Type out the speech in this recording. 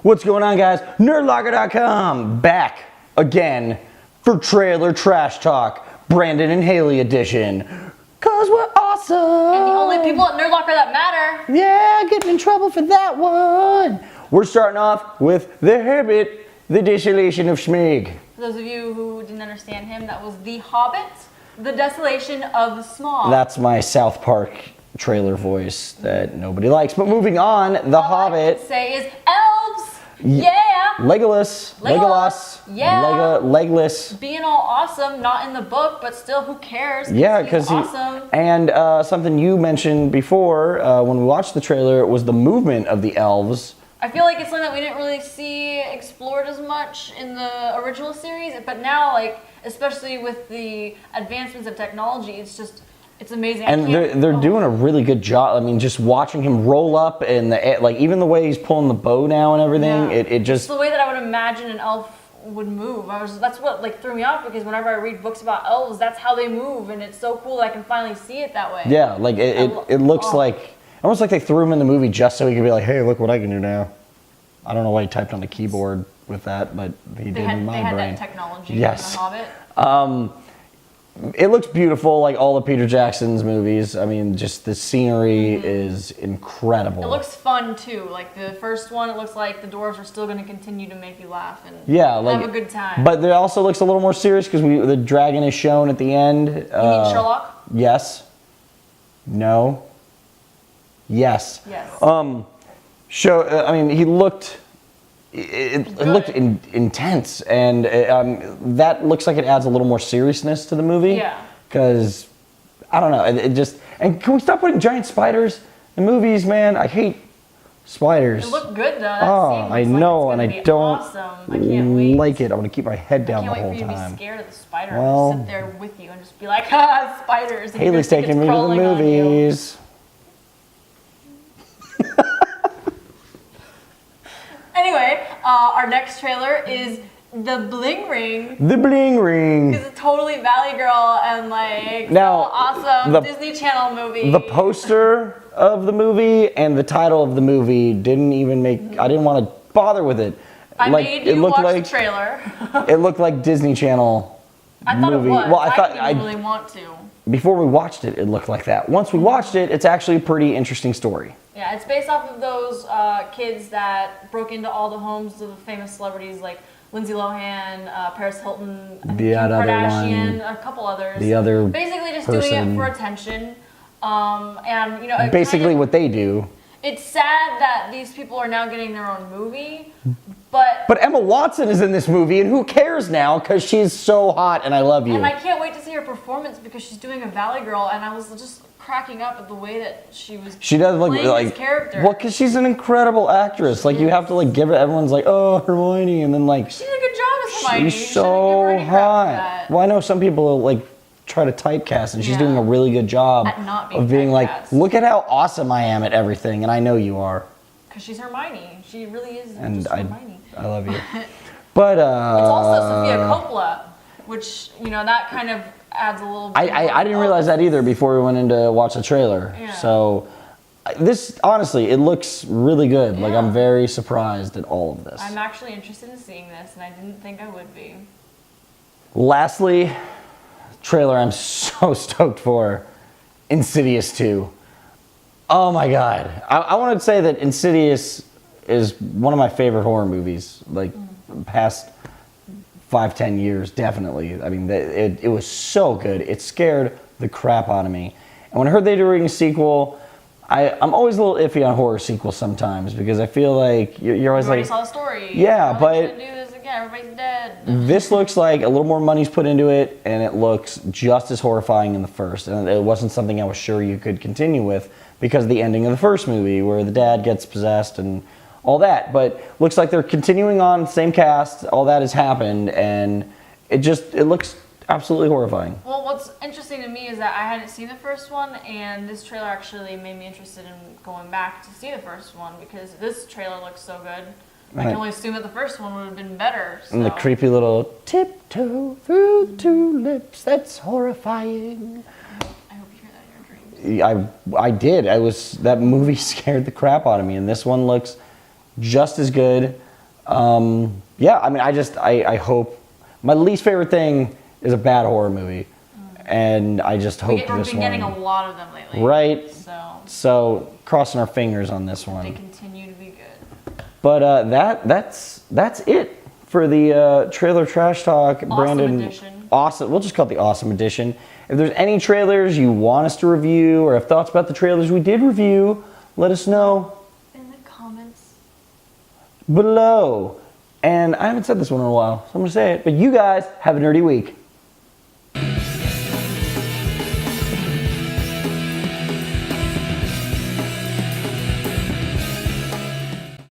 What's going on, guys? Nerdlocker.com back again for Trailer Trash Talk, Brandon and Haley edition. Cause we're awesome. And the only people at Nerdlocker that matter. Yeah, getting in trouble for that one. We're starting off with The Hobbit, The Desolation of Smaug. For those of you who didn't understand him, that was The Hobbit, The Desolation of Smaug. That's my South Park trailer voice that nobody likes. But moving on, The Hobbit. I can say is elves. Yeah. Legolas. Yeah. Legless. Being all awesome, not in the book, but still, who cares? Yeah, because awesome. And something you mentioned before when we watched the trailer was the movement of the elves. I feel like it's something that we didn't really see explored as much in the original series, but now, like, especially with the advancements of technology, it's amazing. And they're doing a really good job. I mean, just watching him roll up and like even the way he's pulling the bow now and everything, it just... It's the way that I would imagine an elf would move. That's what like threw me off, because whenever I read books about elves, that's how they move, and it's so cool that I can finally see it that way. Yeah, like it looks like, almost like they threw him in the movie just so he could be like, hey, look what I can do now. I don't know why he typed on the keyboard with that, but he did in my brain. They had that technology in Yes. The Hobbit. It looks beautiful, like all of Peter Jackson's movies. I mean, just the scenery is incredible. It looks fun too. Like the first one, it looks like the dwarves are still going to continue to make you laugh and have a good time. But it also looks a little more serious because the dragon is shown at the end. You mean Sherlock? Yes. No. Yes. Yes. I mean, he looked. It looked intense, and that looks like it adds a little more seriousness to the movie. Yeah. Because, I don't know, it just... And can we stop putting giant spiders in movies, man? I hate spiders. It looked good, though. I know, and I don't awesome. I can't wait. like it. I'm going to keep my head down the whole time. I can't wait for you to be scared of the spider. Well, and just sit there with you and just be like, ah, spiders. And Haley's taking me to the movies. Anyway, our next trailer is The Bling Ring. The Bling Ring. It's a totally Valley Girl and like now, so awesome Disney Channel movie. The poster of the movie and the title of the movie didn't even make... I didn't want to bother with it. I made you watch the trailer. It looked like Disney Channel I thought movie. It was. Well, I didn't really want to. Before we watched it, it looked like that. Once we watched it, it's actually a pretty interesting story. Yeah, it's based off of those kids that broke into all the homes of the famous celebrities like Lindsay Lohan, Paris Hilton, Kim Kardashian, a couple others. The other basically just doing it for attention. And you know, basically what they do. It's sad that these people are now getting their own movie, but Emma Watson is in this movie, and who cares now? Because she's so hot, and I love you. And I can't wait to see her performance because she's doing a Valley Girl, and I was just cracking up at the way that she does look like this character. Well, because she's an incredible actress. Like you have to like give it. Everyone's like, oh, Hermione, and then like she did a good job as Hermione. She's so hot. Well, I know some people like try to typecast, and she's doing a really good job of being like, look at how awesome I am at everything, and I know you are. Because she's Hermione. She really is. And just Hermione. I love you. But it's also Sophia Coppola, which you know that kind of adds a little bit. I didn't realize that either before we went in to watch the trailer. Yeah. So this, honestly, it looks really good. Like I'm very surprised at all of this. I'm actually interested in seeing this, and I didn't think I would be. Lastly, trailer I'm so stoked for, Insidious 2. Oh my god. I want to say that Insidious is one of my favorite horror movies, like past 5-10 years, definitely. I mean, it was so good. It scared the crap out of me. And when I heard they were doing a sequel, I'm always a little iffy on horror sequels sometimes, because I feel like you're always like... You already saw the story. Yeah, but... Do this again. Everybody's dead. This looks like a little more money's put into it, and it looks just as horrifying in the first. And it wasn't something I was sure you could continue with because of the ending of the first movie, where the dad gets possessed and all that. But looks like they're continuing on, same cast, all that has happened, and it looks absolutely horrifying. Well, what's interesting to me is that I hadn't seen the first one, and this trailer actually made me interested in going back to see the first one, because this trailer looks so good. I can only assume that the first one would have been better. So. And the creepy little tiptoe through tulips, that's horrifying. I hope you hear that in your dreams. I did. That movie scared the crap out of me, and this one looks just as good. Yeah, I mean, I hope. My least favorite thing is a bad horror movie. And I just hope this one... We've been getting a lot of them lately. Right. So crossing our fingers on this one. They continue to be good. But that's it for the trailer trash talk. Awesome Brandon, edition. Awesome. We'll just call it the awesome edition. If there's any trailers you want us to review or have thoughts about the trailers we did review, let us know in the comments below. And I haven't said this one in a while, so I'm going to say it. But you guys have a nerdy week.